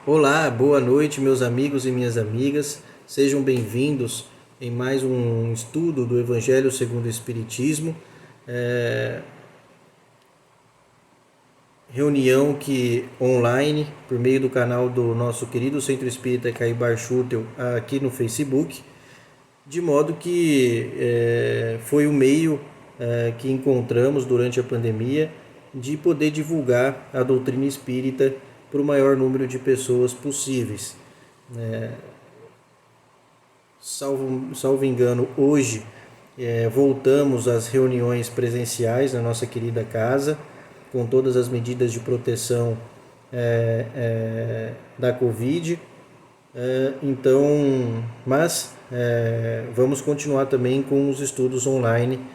Olá, boa noite, meus amigos e minhas amigas. Sejam bem-vindos em mais um estudo do Evangelho segundo o Espiritismo. Reunião que online, por meio do canal do nosso querido Centro Espírita Caibar Schutel aqui no Facebook, de modo que foi o meio que encontramos durante a pandemia de poder divulgar a doutrina espírita para o maior número de pessoas possíveis. Salvo engano, hoje voltamos às reuniões presenciais na nossa querida casa, com todas as medidas de proteção da Covid. Vamos continuar também com os estudos online,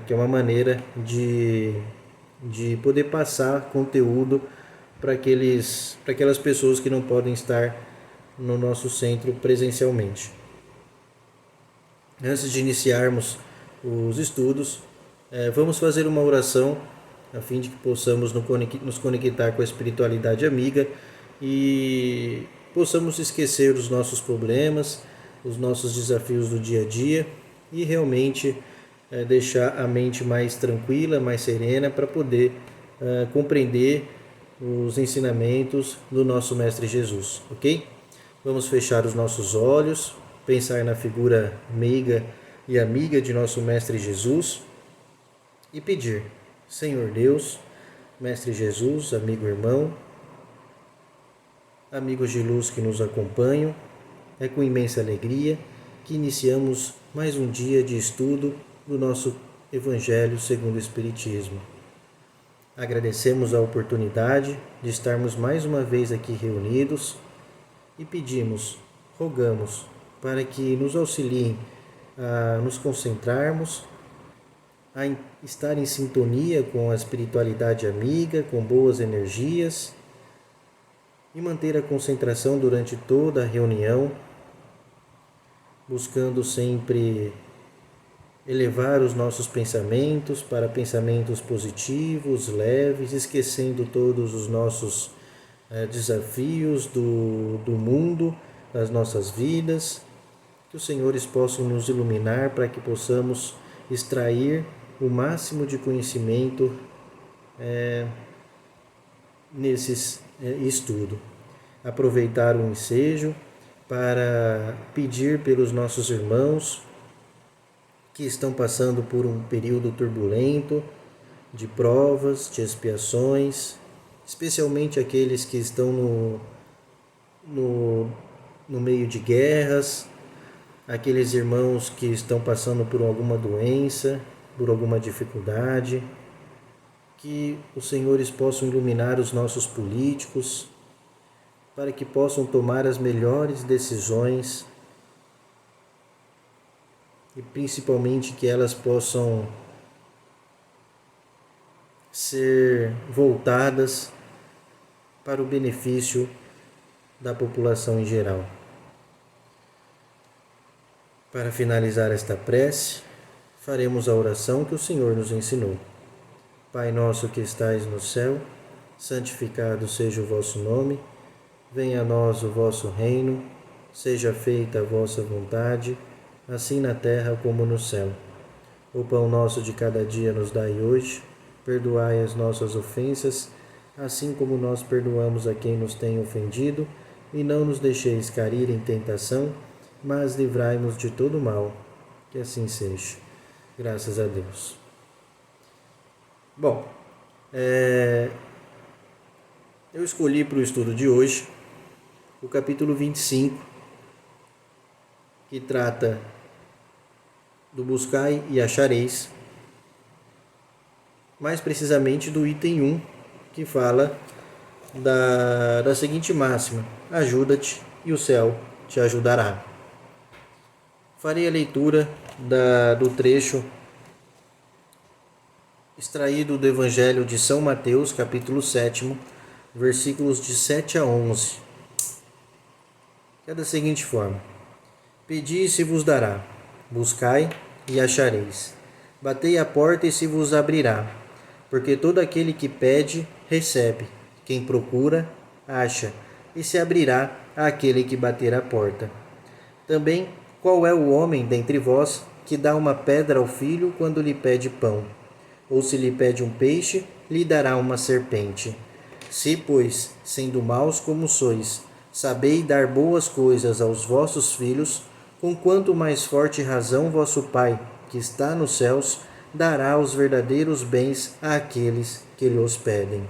que é uma maneira de poder passar conteúdo para aquelas pessoas que não podem estar no nosso centro presencialmente. Antes de iniciarmos os estudos, vamos fazer uma oração a fim de que possamos nos conectar com a espiritualidade amiga e possamos esquecer os nossos problemas, os nossos desafios do dia a dia e realmente deixar a mente mais tranquila, mais serena para poder compreender os ensinamentos do nosso Mestre Jesus, ok? Vamos fechar os nossos olhos, pensar na figura meiga e amiga de nosso Mestre Jesus e pedir: Senhor Deus, Mestre Jesus, amigo irmão, amigos de luz que nos acompanham, é com imensa alegria que iniciamos mais um dia de estudo do nosso Evangelho segundo o Espiritismo. Agradecemos a oportunidade de estarmos mais uma vez aqui reunidos e pedimos, rogamos, para que nos auxiliem a nos concentrarmos, a estar em sintonia com a espiritualidade amiga, com boas energias e manter a concentração durante toda a reunião, buscando sempre elevar os nossos pensamentos para pensamentos positivos, leves, esquecendo todos os nossos desafios do mundo, das nossas vidas. Que os senhores possam nos iluminar para que possamos extrair o máximo de conhecimento nesse estudo. Aproveitar o ensejo para pedir pelos nossos irmãos que estão passando por um período turbulento, de provas, de expiações, especialmente aqueles que estão no meio de guerras, aqueles irmãos que estão passando por alguma doença, por alguma dificuldade, que os senhores possam iluminar os nossos políticos, para que possam tomar as melhores decisões e principalmente que elas possam ser voltadas para o benefício da população em geral. Para finalizar esta prece, faremos a oração que o Senhor nos ensinou. Pai nosso que estais no céu, santificado seja o vosso nome, venha a nós o vosso reino, seja feita a vossa vontade, assim na terra como no céu. O pão nosso de cada dia nos dai hoje, perdoai as nossas ofensas, assim como nós perdoamos a quem nos tem ofendido, e não nos deixeis cair em tentação, mas livrai-nos de todo mal. Que assim seja. Graças a Deus. Bom, eu escolhi para o estudo de hoje o capítulo 25, que trata do buscai e achareis, mais precisamente do item 1, que fala da seguinte máxima: ajuda-te e o céu te ajudará. Farei a leitura do trecho extraído do Evangelho de São Mateus, capítulo 7, versículos de 7 a 11. É da seguinte forma: Pedi e se vos dará, buscai e achareis, batei à porta e se vos abrirá. Porque todo aquele que pede, recebe, quem procura, acha, e se abrirá àquele que bater à porta. Também, qual é o homem dentre vós que dá uma pedra ao filho quando lhe pede pão? Ou se lhe pede um peixe, lhe dará uma serpente? Se, pois, sendo maus como sois, sabeis dar boas coisas aos vossos filhos, com quanto mais forte razão vosso Pai, que está nos céus, dará os verdadeiros bens àqueles que lhe os pedem.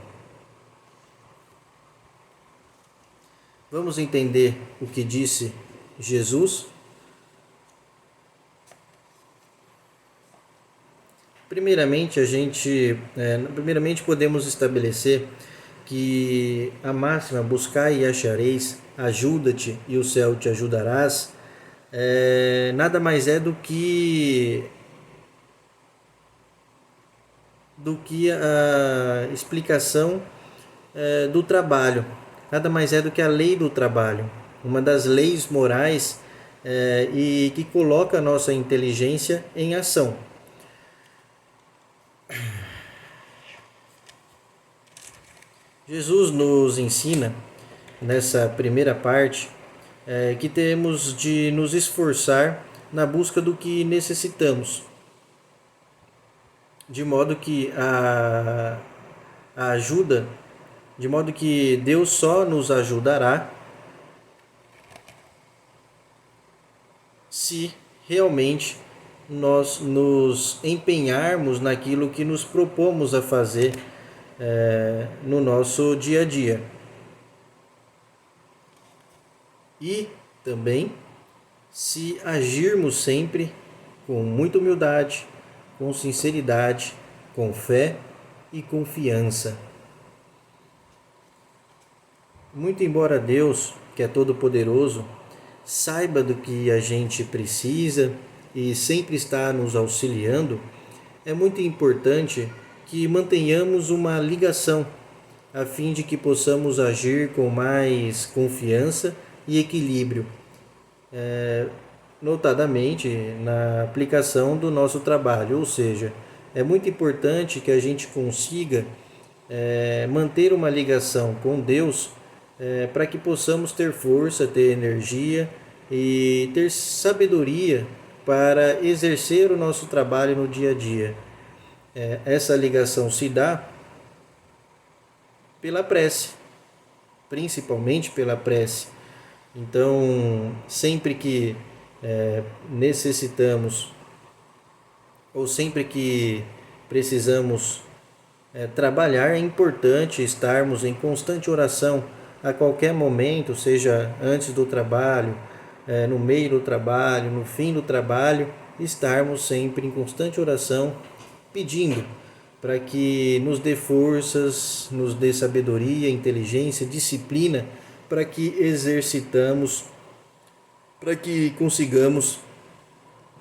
Vamos entender o que disse Jesus? Primeiramente podemos estabelecer que a máxima buscai e achareis, ajuda-te e o céu te ajudarás, nada mais é do que a explicação do trabalho, nada mais é do que a lei do trabalho, uma das leis morais e que coloca a nossa inteligência em ação. Jesus nos ensina, nessa primeira parte, que temos de nos esforçar na busca do que necessitamos, de modo que a ajuda, de modo que Deus só nos ajudará se realmente nós nos empenharmos naquilo que nos propomos a fazer no nosso dia a dia. E também se agirmos sempre com muita humildade, com sinceridade, com fé e confiança. Muito embora Deus, que é todo-poderoso, saiba do que a gente precisa e sempre está nos auxiliando, é muito importante que mantenhamos uma ligação, a fim de que possamos agir com mais confiança e equilíbrio, notadamente na aplicação do nosso trabalho. Ou seja, é muito importante que a gente consiga manter uma ligação com Deus, para que possamos ter força, ter energia e ter sabedoria para exercer o nosso trabalho no dia a dia. Essa ligação se dá pela prece, principalmente pela prece. Então, sempre que necessitamos ou sempre que precisamos trabalhar, é importante estarmos em constante oração a qualquer momento, seja antes do trabalho, no meio do trabalho, no fim do trabalho, estarmos sempre em constante oração, pedindo para que nos dê forças, nos dê sabedoria, inteligência, disciplina, para que exercitamos, para que consigamos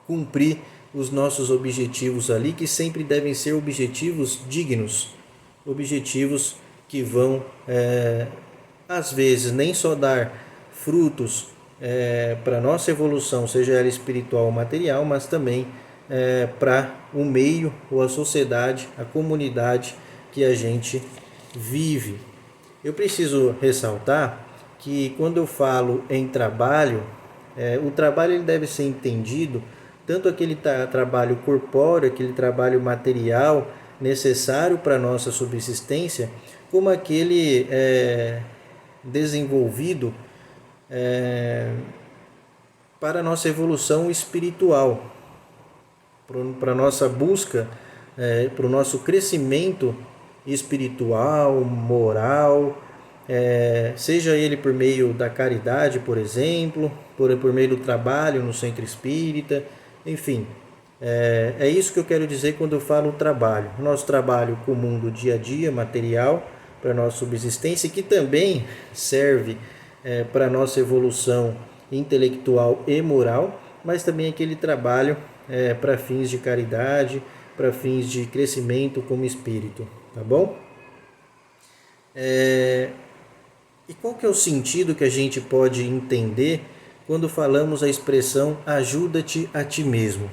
cumprir os nossos objetivos ali, que sempre devem ser objetivos dignos, objetivos que vão, às vezes, nem só dar frutos para a nossa evolução, seja ela espiritual ou material, mas também para o meio ou a sociedade, a comunidade que a gente vive. Eu preciso ressaltar que quando eu falo em trabalho, o trabalho ele deve ser entendido tanto aquele trabalho corpóreo, aquele trabalho material necessário para a nossa subsistência, como aquele desenvolvido para a nossa evolução espiritual, para a nossa busca, para o nosso crescimento espiritual, moral, seja ele por meio da caridade, por exemplo, por meio do trabalho no centro espírita, enfim. É isso que eu quero dizer quando eu falo trabalho. Nosso trabalho comum do dia a dia, material, para a nossa subsistência, que também serve para a nossa evolução intelectual e moral, mas também aquele trabalho para fins de caridade, para fins de crescimento como espírito, tá bom? E qual que é o sentido que a gente pode entender quando falamos a expressão ajuda-te a ti mesmo?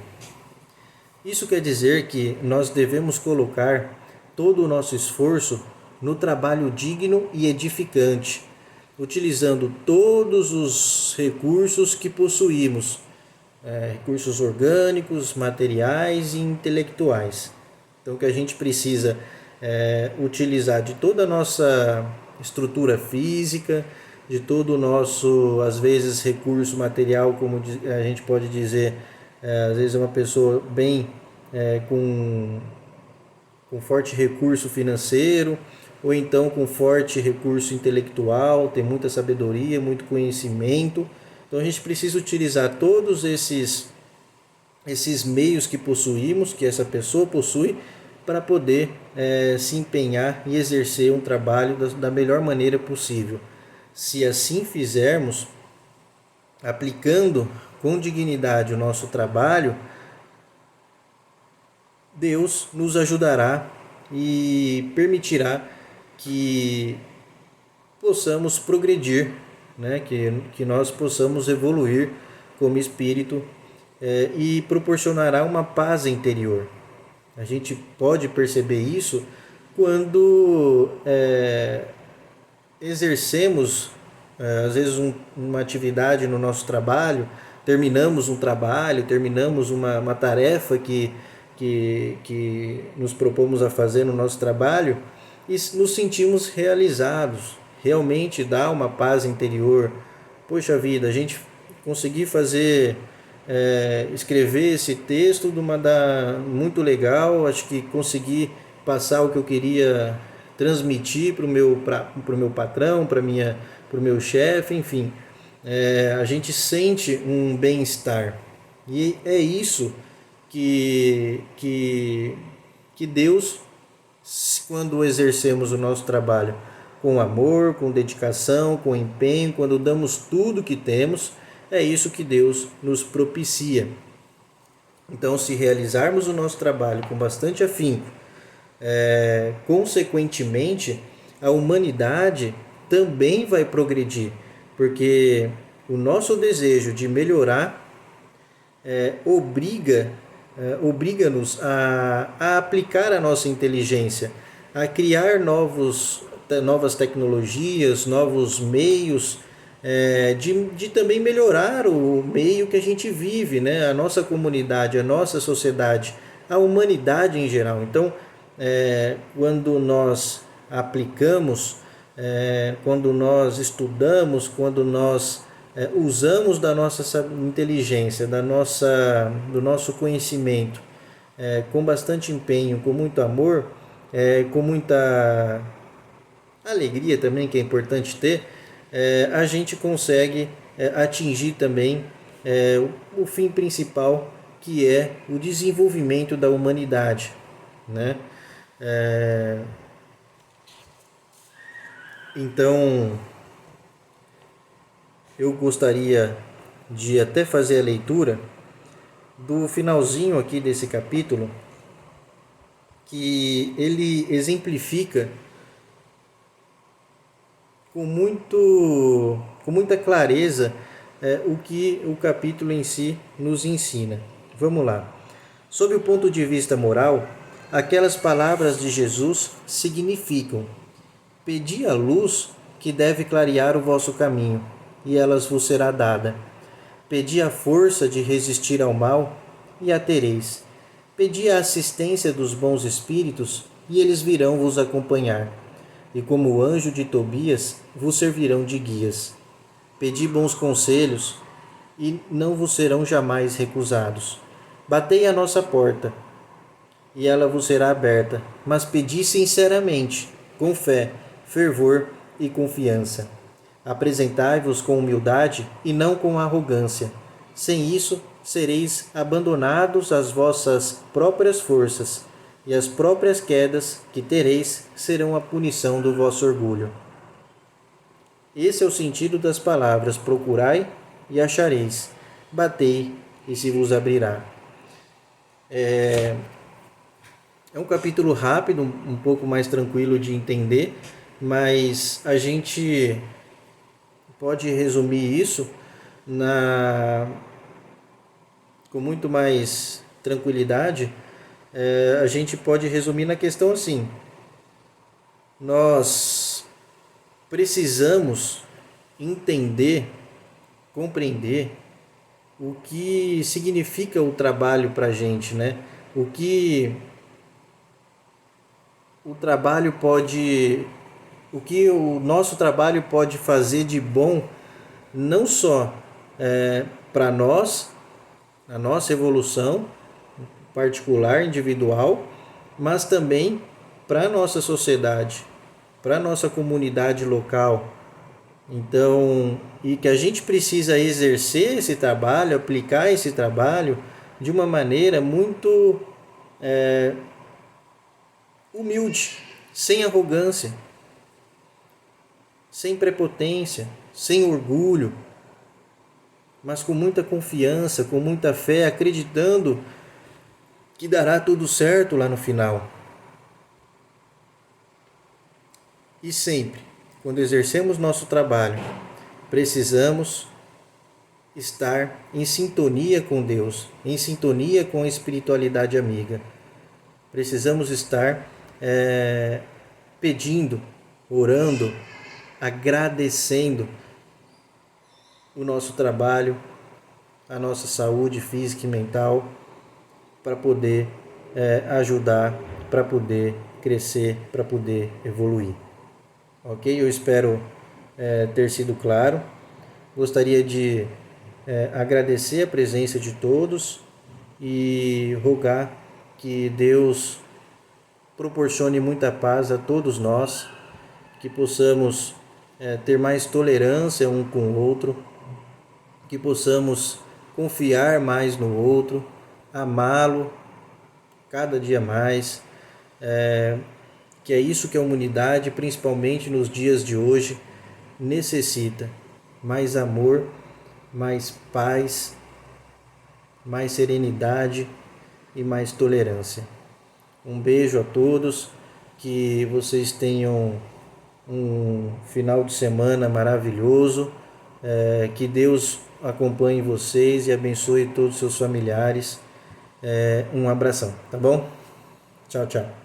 Isso quer dizer que nós devemos colocar todo o nosso esforço no trabalho digno e edificante, utilizando todos os recursos que possuímos, recursos orgânicos, materiais e intelectuais. Então, que a gente precisa utilizar de toda a nossa estrutura física, de todo o nosso, às vezes, recurso material, como a gente pode dizer, às vezes é uma pessoa bem com forte recurso financeiro, ou então com forte recurso intelectual, tem muita sabedoria, muito conhecimento. Então a gente precisa utilizar todos esses meios que possuímos, que essa pessoa possui, para poder se empenhar e exercer um trabalho da melhor maneira possível. Se assim fizermos, aplicando com dignidade o nosso trabalho, Deus nos ajudará e permitirá que possamos progredir, né? que nós possamos evoluir como espírito e proporcionará uma paz interior. A gente pode perceber isso quando exercemos, às vezes, uma atividade no nosso trabalho, terminamos um trabalho, terminamos uma tarefa que nos propomos a fazer no nosso trabalho e nos sentimos realizados. Realmente dá uma paz interior. Poxa vida, a gente conseguir fazer, escrever esse texto muito legal, acho que consegui passar o que eu queria transmitir para o meu patrão, para o meu chefe, enfim. A gente sente um bem-estar. E é isso que Deus, quando exercemos o nosso trabalho com amor, com dedicação, com empenho, quando damos tudo que temos, é isso que Deus nos propicia. Então, se realizarmos o nosso trabalho com bastante afinco, consequentemente, a humanidade também vai progredir, porque o nosso desejo de melhorar obriga-nos a aplicar a nossa inteligência, a criar novas tecnologias, novos meios, de também melhorar o meio que a gente vive, né? A nossa comunidade, a nossa sociedade, a humanidade em geral. Então, quando nós aplicamos, quando nós estudamos, quando nós usamos da nossa inteligência, do nosso conhecimento, com bastante empenho, com muito amor, com muita alegria também, que é importante ter, a gente consegue atingir também o fim principal, que é o desenvolvimento da humanidade, né? Então, eu gostaria de até fazer a leitura do finalzinho aqui desse capítulo, que ele exemplifica com muita clareza o que o capítulo em si nos ensina. Vamos lá. Sob o ponto de vista moral, aquelas palavras de Jesus significam: pedi a luz que deve clarear o vosso caminho, e elas vos será dada. Pedi a força de resistir ao mal, e a tereis. Pedi a assistência dos bons espíritos, e eles virão vos acompanhar. E como o anjo de Tobias, vos servirão de guias. Pedi bons conselhos, e não vos serão jamais recusados. Batei à nossa porta, e ela vos será aberta, mas pedi sinceramente, com fé, fervor e confiança. Apresentai-vos com humildade e não com arrogância. Sem isso, sereis abandonados às vossas próprias forças, e as próprias quedas que tereis serão a punição do vosso orgulho. Esse é o sentido das palavras: procurai e achareis, batei e se vos abrirá. É um capítulo rápido, um pouco mais tranquilo de entender, mas a gente pode resumir isso com muito mais tranquilidade. A gente pode resumir na questão assim: nós precisamos entender, compreender o que significa o trabalho para a gente, né? O que o trabalho pode, o que o nosso trabalho pode fazer de bom, não só para nós, a nossa evolução particular, individual, mas também para a nossa sociedade, para a nossa comunidade local. Então, e que a gente precisa exercer esse trabalho, aplicar esse trabalho de uma maneira muito humilde, sem arrogância, sem prepotência, sem orgulho, mas com muita confiança, com muita fé, acreditando que dará tudo certo lá no final. E sempre, quando exercemos nosso trabalho, precisamos estar em sintonia com Deus, em sintonia com a espiritualidade amiga. Precisamos estar pedindo, orando, agradecendo o nosso trabalho, a nossa saúde física e mental, para poder ajudar, para poder crescer, para poder evoluir. Ok? Eu espero ter sido claro. Gostaria de agradecer a presença de todos e rogar que Deus proporcione muita paz a todos nós, que possamos ter mais tolerância um com o outro, que possamos confiar mais no outro, amá-lo cada dia mais, que é isso que a humanidade, principalmente nos dias de hoje, necessita: mais amor, mais paz, mais serenidade e mais tolerância. Um beijo a todos, que vocês tenham um final de semana maravilhoso, que Deus acompanhe vocês e abençoe todos os seus familiares. Um abração, tá bom? Tchau, tchau.